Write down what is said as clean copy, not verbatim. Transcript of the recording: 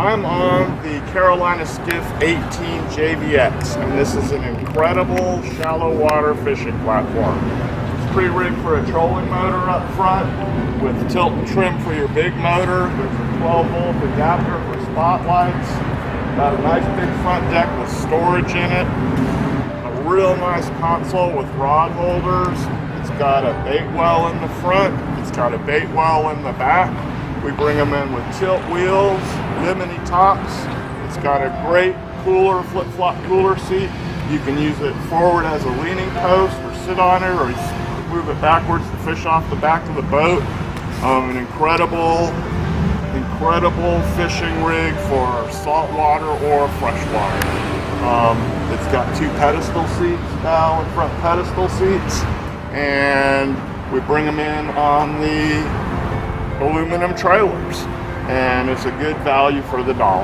I'm on the Carolina Skiff 18 JVX, and this is an incredible shallow water fishing platform. It's pre-rigged for a trolling motor up front with tilt and trim for your big motor. There's a 12-volt adapter for spotlights. Got a nice big front deck with storage in it. A real nice console with rod holders. It's got a bait well in the front. It's got a bait well in the back. We bring them in with tilt wheels, lemony tops. It's got a great cooler, flip-flop cooler seat. You can use it forward as a leaning post or sit on it, or move it backwards to fish off the back of the boat. An incredible fishing rig for saltwater or freshwater. It's got two pedestal seats now, and front pedestal seats, and we bring them in on the aluminum trailers, and it's a good value for the dollar.